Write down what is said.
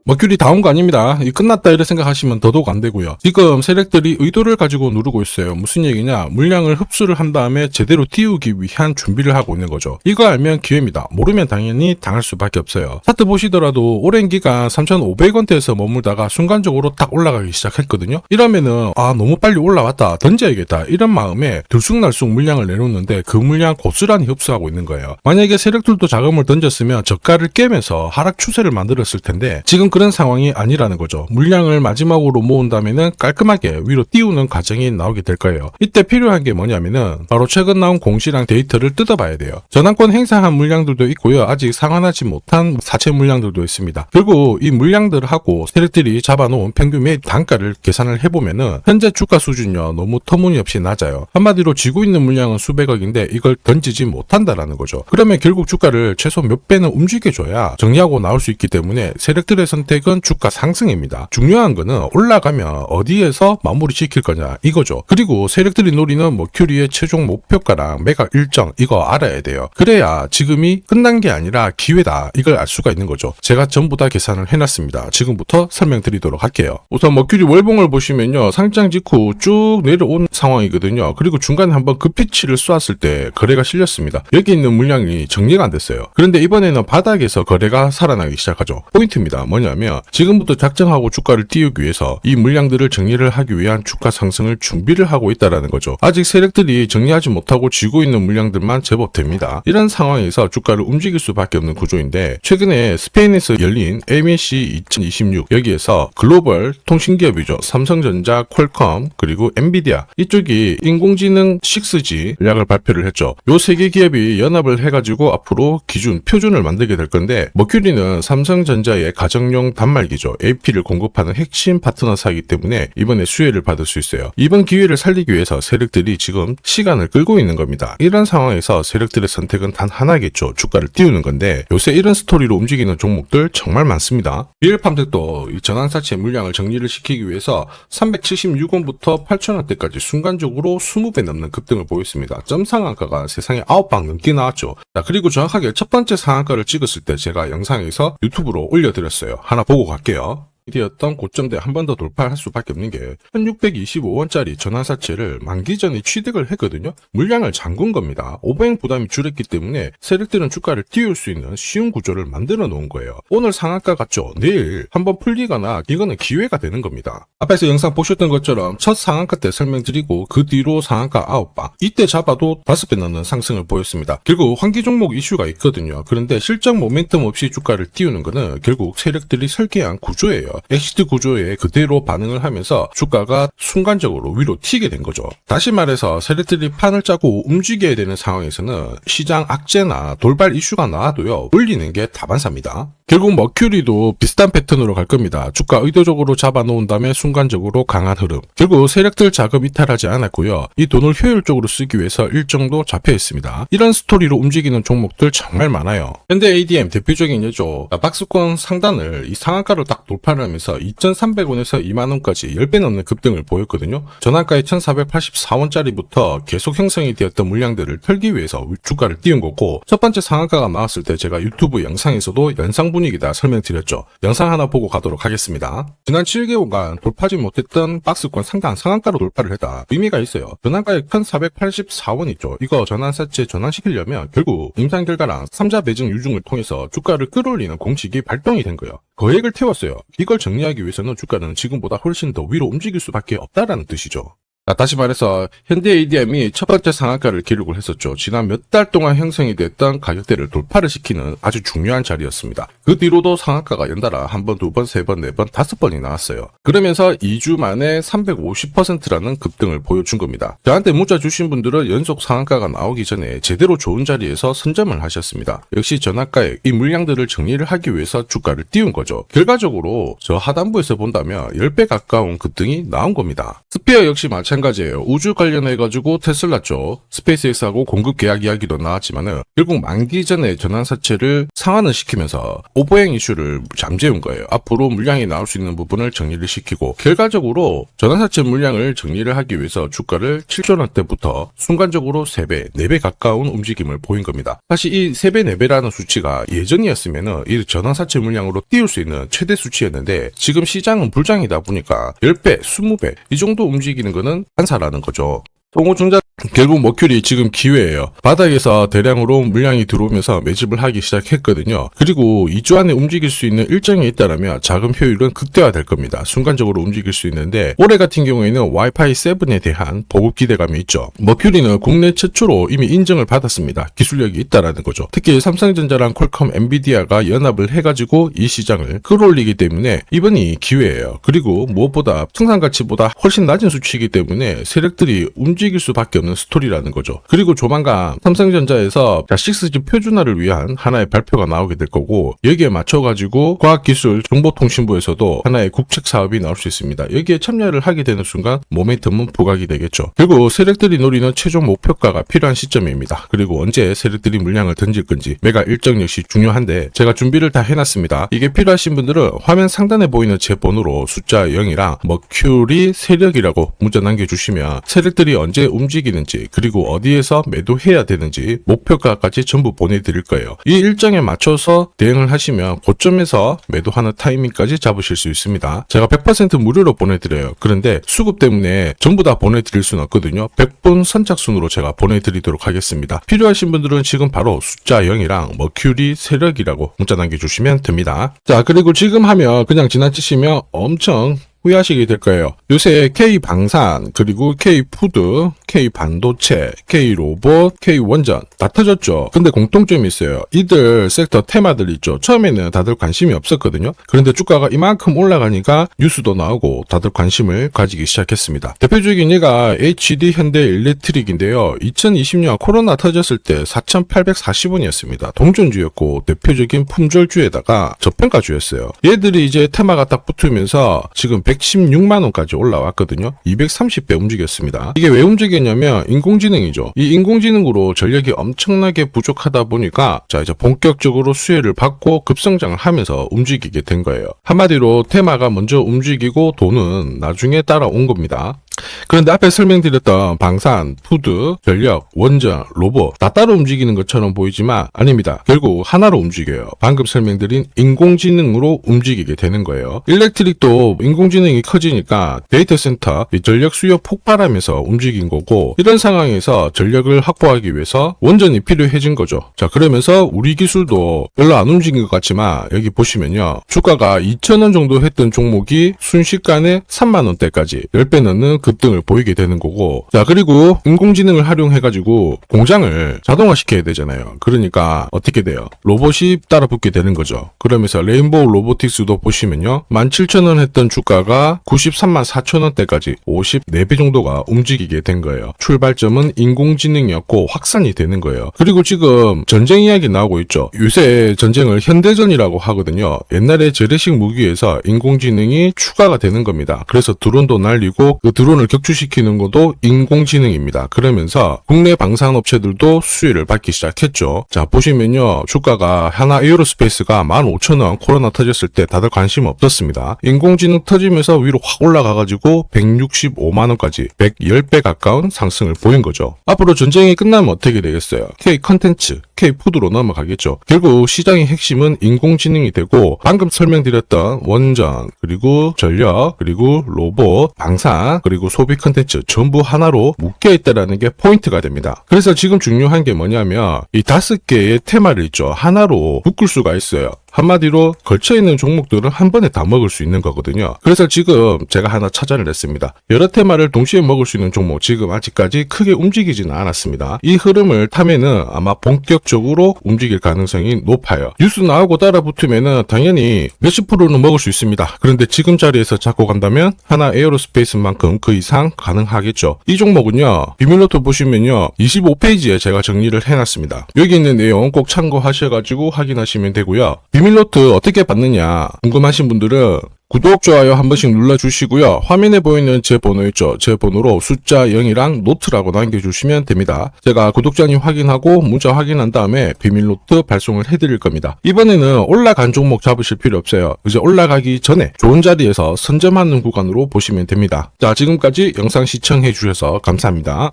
머큐리 다 온 거 아닙니다. 이 끝났다 이렇게 생각하시면 더더욱 안 되고요. 지금 세력들이 의도를 가지고 누르고 있어요. 무슨 얘기냐? 물량을 흡수를 한 다음에 제대로 띄우기 위한 준비를 하고 있는 거죠. 이거 알면 기회입니다. 모르면 당연히 당할 수밖에 없어요. 차트 보시더라도 오랜 기간 3,500원대에서 머물다가 순간적으로 딱 올라가기 시작했거든요. 이러면은 너무 빨리 올라왔다, 던져야겠다 이런 마음에 들쑥날쑥 물량을 내놓는데 그 물량 고스란히 흡수하고 있는 거예요. 만약에 세력들도 자금을 던졌으면 저가를 깨면서 하락 추세를 만들었을 텐데 지금 그런 상황이 아니라는 거죠. 물량을 마지막으로 모은다면은 깔끔하게 위로 띄우는 과정이 나오게 될 거예요. 이때 필요한 게 뭐냐면은 바로 최근 나온 공시랑 데이터를 뜯어봐야 돼요. 전환권 행사한 물량들도 있고요. 아직 상환하지 못한 사채 물량들도 있습니다. 결국 이 물량들하고 세력들이 잡아놓은 평균 매입 단가를 계산을 해보면은 현재 주가 수준이요 너무 터무니없이 낮아요. 한마디로 쥐고 있는 물량은 수백억인데 이걸 던지지 못한다라는 거죠. 그러면 결국 주가를 최소 몇 배는 움직여줘야 정리하고 나올 수 있기 때문에 세력들의 선택은 주가 상승입니다. 중요한 거는 올라가면 어디에서 마무리 지킬 거냐 이거죠. 그리고 세력들이 노리는 머큐리의 최종 목표가랑 매각 일정 이거 알아야 돼요. 그래야 지금이 끝난 게 아니라 기회다 이걸 알 수가 있는 거죠. 제가 전부 다 계산을 해놨습니다. 지금부터 설명드리도록 할게요. 우선 머큐리 월봉을 보시면요, 상장 직후 쭉 내려온 상황이거든요. 그리고 중간에 한번 급피치를 쏘았을 때 거래가 실렸습니다. 여기 있는 물량이 정리가 안 됐어요. 그런데 이번에는 바닥에서 거래가 살아나기 시작하죠. 포인트입니다. 뭐냐면 지금부터 작정하고 주가를 띄우기 위해서 이 물량들을 정리를 하기 위한 주가 상승을 준비를 하고 있다는 거죠. 아직 세력들이 정리하지 못하고 쥐고 있는 물량들만 제법 됩니다. 이런 상황에서 주가를 움직일 수밖에 없는 구조인데, 최근에 스페인에서 열린 MEC 2026 여기에서 글로벌 통신기업이죠. 삼성전자, 퀄컴, 그리고 엔비디아 이쪽이 인공지능 6G 전략을 발표를 했죠. 요 세 개 기업이 연합을 해가지고 앞으로 기준, 표준을 만들게 될 건데, 머큐리는 삼성전자의 가정용 단말기죠. AP를 공급하는 핵심 파트너사이기 때문에 이번에 수혜를 받을 수 있어요. 이번 기회를 살리기 위해서 세력들이 지금 시간을 끌고 있는 겁니다. 이런 상황에서 세력들의 선택은 단 하나겠죠. 주가를 띄우는 건데, 요새 이런 스토리로 움직이는 종목들 정말 많습니다. 비엘팜텍도 이 전환사채 물량을 정리를 시키기 위해서 376원부터 8,000원대까지 순간적으로 20배 넘는 급등을 보였습니다. 점 상한가가 세상에 9방 넘게 나왔죠. 자, 그리고 정확하게 첫 번째 상한가를 찍었을 때 제가 영상에서 유튜브로 올려드렸어요. 하나 보고 갈게요. 이었던 고점대 한 번 더 돌파할 수밖에 없는 게 1625원짜리 전환사채를 만기 전에 취득을 했거든요. 물량을 잠근 겁니다. 오버행 부담이 줄었기 때문에 세력들은 주가를 띄울 수 있는 쉬운 구조를 만들어 놓은 거예요. 오늘 상한가 같죠? 내일 한번 풀리거나 이거는 기회가 되는 겁니다. 앞에서 영상 보셨던 것처럼 첫 상한가 때 설명드리고 그 뒤로 상한가 9방, 이때 잡아도 5배 넘는 상승을 보였습니다. 결국 환기 종목 이슈가 있거든요. 그런데 실적 모멘텀 없이 주가를 띄우는 거는 결국 세력들이 설계한 구조예요. 엑시트 구조에 그대로 반응을 하면서 주가가 순간적으로 위로 튀게 된 거죠. 다시 말해서 세력들이 판을 짜고 움직여야 되는 상황에서는 시장 악재나 돌발 이슈가 나와도요, 올리는 게 다반사입니다. 결국 머큐리도 비슷한 패턴으로 갈 겁니다. 주가 의도적으로 잡아놓은 다음에 순간적으로 강한 흐름. 결국 세력들 자금 이탈하지 않았고요. 이 돈을 효율적으로 쓰기 위해서 일정도 잡혀 있습니다. 이런 스토리로 움직이는 종목들 정말 많아요. 현대 ADM 대표적인 예죠. 박스권 상단을 이 상한가를 딱 돌파를 하면서 2,300원에서 2만원까지 10배 넘는 급등을 보였거든요. 전환가의 1,484원짜리부터 계속 형성이 되었던 물량들을 털기 위해서 주가를 띄운 거고, 첫 번째 상한가가 나왔을 때 제가 유튜브 영상에서도 연상 분위기다 설명드렸죠. 영상 하나 보고 가도록 하겠습니다. 지난 7개월간 돌파하지 못했던 박스권 상단 상한가로 돌파를 했다. 의미가 있어요. 전환가의 1,484원 있죠. 이거 전환사채 전환시키려면 결국 임상결과랑 3자 매증 유중을 통해서 주가를 끌어올리는 공식이 발동이 된 거예요. 거액을 태웠어요. 이걸 정리하기 위해서는 주가는 지금보다 훨씬 더 위로 움직일 수밖에 없다라는 뜻이죠. 자, 다시 말해서 현대 ADM이 첫 번째 상한가를 기록을 했었죠. 지난 몇 달 동안 형성이 됐던 가격대를 돌파를 시키는 아주 중요한 자리였습니다. 그 뒤로도 상한가가 연달아 한 번, 두 번, 세 번, 네 번, 5번이 나왔어요. 그러면서 2주 만에 350%라는 급등을 보여준 겁니다. 저한테 문자 주신 분들은 연속 상한가가 나오기 전에 제대로 좋은 자리에서 선점을 하셨습니다. 역시 전한가에 이 물량들을 정리를 하기 위해서 주가를 띄운 거죠. 결과적으로 저 하단부에서 본다면 10배 가까운 급등이 나온 겁니다. 스피어 역시 마찬가지로 마찬가지예요. 우주 관련해가지고 테슬라 쪽 스페이스X하고 공급 계약 이야기도 나왔지만은 결국 만기 전에 전환사채를 상환을 시키면서 오버행 이슈를 잠재운 거예요. 앞으로 물량이 나올 수 있는 부분을 정리를 시키고 결과적으로 전환사채 물량을 정리를 하기 위해서 주가를 7조 원대부터 순간적으로 3배, 4배 가까운 움직임을 보인 겁니다. 사실 이 3배, 4배라는 수치가 예전이었으면은 이 전환사채 물량으로 띄울 수 있는 최대 수치였는데 지금 시장은 불장이다 보니까 10배, 20배 이 정도 움직이는 거는 한사라는 거죠. 통우증자 결국 머큐리 지금 기회예요. 바닥에서 대량으로 물량이 들어오면서 매집을 하기 시작했거든요. 그리고 2주 안에 움직일 수 있는 일정이 있다면 자금 효율은 극대화될 겁니다. 순간적으로 움직일 수 있는데 올해 같은 경우에는 와이파이 7에 대한 보급 기대감이 있죠. 머큐리는 국내 최초로 이미 인정을 받았습니다. 기술력이 있다라는 거죠. 특히 삼성전자랑 퀄컴, 엔비디아가 연합을 해가지고 이 시장을 끌어올리기 때문에 이번이 기회예요. 그리고 무엇보다 생산 가치보다 훨씬 낮은 수치이기 때문에 세력들이 움직일 수밖에 없는 스토리라는 거죠. 그리고 조만간 삼성전자에서 6G 표준화를 위한 하나의 발표가 나오게 될 거고 여기에 맞춰가지고 과학기술 정보통신부에서도 하나의 국책 사업이 나올 수 있습니다. 여기에 참여를 하게 되는 순간 모멘텀은 부각이 되겠죠. 그리고 세력들이 노리는 최종 목표가가 필요한 시점입니다. 그리고 언제 세력들이 물량을 던질 건지 매가 일정 역시 중요한데 제가 준비를 다 해놨습니다. 이게 필요하신 분들은 화면 상단에 보이는 제 번호로 숫자 0이랑 머큐리 세력이라고 문자 남겨주시면 세력들이 언제 움직이는지 그리고 어디에서 매도해야 되는지 목표가까지 전부 보내드릴 거예요. 이 일정에 맞춰서 대응을 하시면 고점에서 매도하는 타이밍까지 잡으실 수 있습니다. 제가 100% 무료로 보내드려요. 그런데 수급 때문에 전부 다 보내드릴 수는 없거든요. 100분 선착순으로 제가 보내드리도록 하겠습니다. 필요하신 분들은 지금 바로 숫자 0이랑 머큐리 세력이라고 문자 남겨주시면 됩니다. 자, 그리고 지금 하면 그냥 지나치시면 엄청 후회하시게 될 거예요. 요새 K방산, 그리고 K푸드, K반도체, K로봇, K원전 다 터졌죠. 근데 공통점이 있어요. 이들 섹터 테마들 있죠. 처음에는 다들 관심이 없었거든요. 그런데 주가가 이만큼 올라가니까 뉴스도 나오고 다들 관심을 가지기 시작했습니다. 대표적인 예가 HD 현대일렉트릭인데요. 2020년 코로나 터졌을 때 4,840원이었습니다. 동전주였고 대표적인 품절주에다가 저평가주였어요. 얘들이 이제 테마가 딱 붙으면서 지금 116만원까지 올라왔거든요. 230배 움직였습니다. 이게 왜 움직였냐면 인공지능이죠. 이 인공지능으로 전력이 엄청나게 부족하다 보니까 자 이제 본격적으로 수혜를 받고 급성장을 하면서 움직이게 된 거예요. 한마디로 테마가 먼저 움직이고 돈은 나중에 따라온 겁니다. 그런데 앞에 설명드렸던 방산, 푸드, 전력, 원전, 로봇 다 따로 움직이는 것처럼 보이지만 아닙니다. 결국 하나로 움직여요. 방금 설명드린 인공지능으로 움직이게 되는 거예요. 일렉트릭도 인공지능이 커지니까 데이터 센터 전력 수요 폭발하면서 움직인 거고 이런 상황에서 전력을 확보하기 위해서 원전이 필요해진 거죠. 자, 그러면서 우리 기술도 별로 안 움직인 것 같지만 여기 보시면요. 주가가 2,000원 정도 했던 종목이 순식간에 3만원대까지 10배 넘는 급등을 보이게 되는 거고 자 그리고 인공지능을 활용해가지고 공장을 자동화시켜야 되잖아요. 그러니까 어떻게 돼요? 로봇이 따라붙게 되는 거죠. 그러면서 레인보우 로보틱스도 보시면요. 17,000원 했던 주가가 93만 4천원대까지 54배 정도가 움직이게 된 거예요. 출발점은 인공지능이었고 확산이 되는 거예요. 그리고 지금 전쟁 이야기 나오고 있죠. 요새 전쟁을 현대전이라고 하거든요. 옛날에 재래식 무기에서 인공지능이 추가가 되는 겁니다. 그래서 드론도 날리고 그 드론을 격추시키는 것도 인공지능입니다. 그러면서 국내 방산업체들도 수혜를 받기 시작했죠. 자 보시면요. 주가가 하나 에어로스페이스가 15,000원 코로나 터졌을 때 다들 관심 없었습니다. 인공지능 터지면서 위로 확 올라가가지고 165만원까지 110배 가까운 상승을 보인 거죠. 앞으로 전쟁이 끝나면 어떻게 되겠어요? K 컨텐츠, K 푸드로 넘어가겠죠. 결국 시장의 핵심은 인공지능이 되고 방금 설명드렸던 원전, 그리고 전력, 그리고 로봇, 방산, 그리고 소비 컨텐츠 전부 하나로 묶여있다라는 게 포인트가 됩니다. 그래서 지금 중요한 게 뭐냐면 이 5개의 테마를 있죠. 하나로 묶을 수가 있어요. 한마디로 걸쳐있는 종목들은 한 번에 다 먹을 수 있는 거거든요. 그래서 지금 제가 하나 찾아를 냈습니다. 여러 테마를 동시에 먹을 수 있는 종목 지금 아직까지 크게 움직이지는 않았습니다. 이 흐름을 타면은 아마 본격적으로 움직일 가능성이 높아요. 뉴스 나오고 따라 붙으면은 당연히 몇십 프로는 먹을 수 있습니다. 그런데 지금 자리에서 잡고 간다면 하나 에어로스페이스만큼 그 이상 가능하겠죠. 이 종목은요. 비밀노트 보시면요. 25페이지에 제가 정리를 해놨습니다. 여기 있는 내용 꼭 참고하셔가지고 확인하시면 되고요. 비밀노트 어떻게 받느냐 궁금하신 분들은 구독, 좋아요 한 번씩 눌러주시고요. 화면에 보이는 제 번호 있죠? 제 번호로 숫자 0이랑 노트라고 남겨주시면 됩니다. 제가 구독자님 확인하고 문자 확인한 다음에 비밀 노트 발송을 해드릴 겁니다. 이번에는 올라간 종목 잡으실 필요 없어요. 이제 올라가기 전에 좋은 자리에서 선점하는 구간으로 보시면 됩니다. 자, 지금까지 영상 시청해 주셔서 감사합니다.